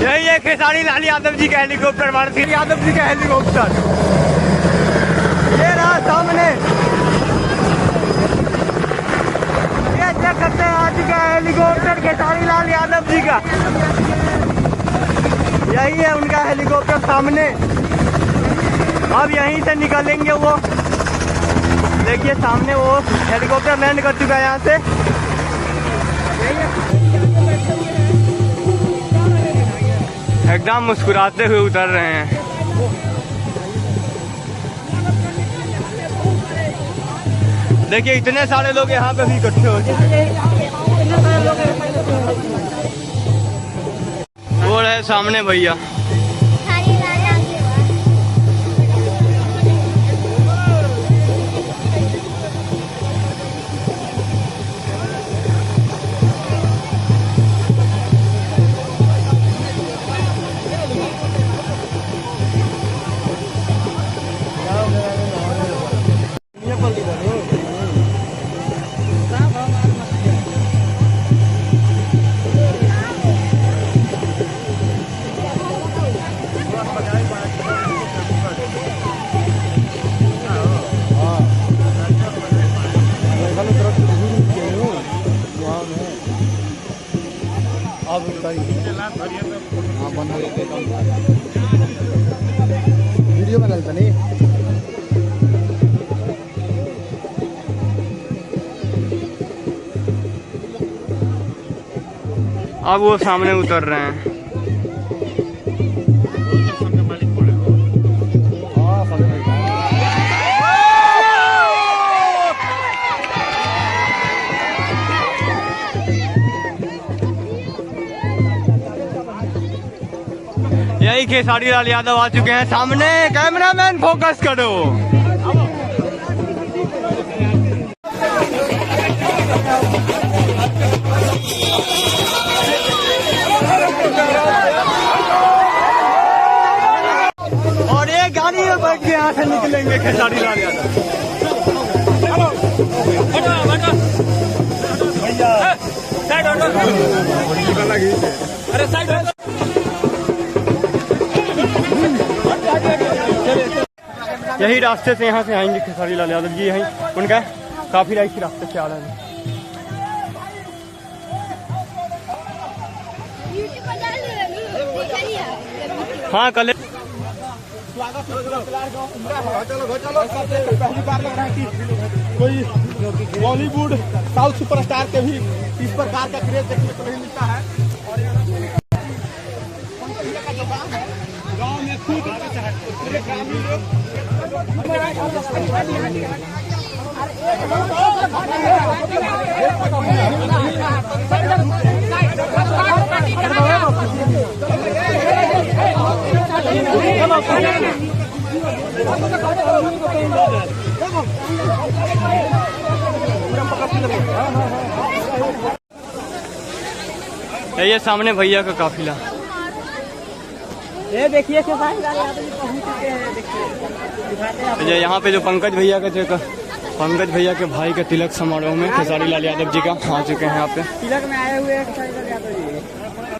यही है खेसारी लाल यादव जी का हेलीकॉप्टर, मानसिंह यादव जी का हेलीकॉप्टर। ये रहा सामने, ये देख सकते हैं आज का हेलीकॉप्टर खेसारी लाल यादव जी का। यही है उनका हेलीकॉप्टर सामने। अब यहीं से निकलेंगे वो, देखिए सामने वो हेलीकॉप्टर लैंड कर चुका है यहाँ से। एकदम मुस्कुराते हुए उतर रहे हैं। देखिए इतने सारे लोग यहाँ पे भी इकट्ठे हो चुके हैं। वो रहे सामने भैया। वीडियो में लगता नहीं। अब वो सामने उतर रहे हैं। यही खेसारी लाल यादव आ चुके हैं सामने। कैमरामैन फोकस करो। और एक गाड़ी में बैठ के यहाँ से निकलेंगे खेसारी लाल यादव। अरे साइड यही रास्ते से यहाँ से आएंगे खेसारी लाल यादव जी। यही उनका काफी राइट के रास्ते से आ रहे हैं। हाँ कल पहली बार लग रहा है कि कोई बॉलीवुड साउथ सुपरस्टार के भी इस प्रकार का क्रेज देखने को नहीं मिलता है। और गाँव में खूब ग्रामीण लोग ये सामने भैया का काफिला। ये देखिए खेसारी लाल यादव जी पहुंच चुके हैं। देखिए यहाँ पे जो पंकज भैया के भाई के तिलक समारोह में खेसारी लाल यादव जी का आ चुके हैं यहाँ पे। तिलक में आए हुए हैं खेसारी लाल यादव जी।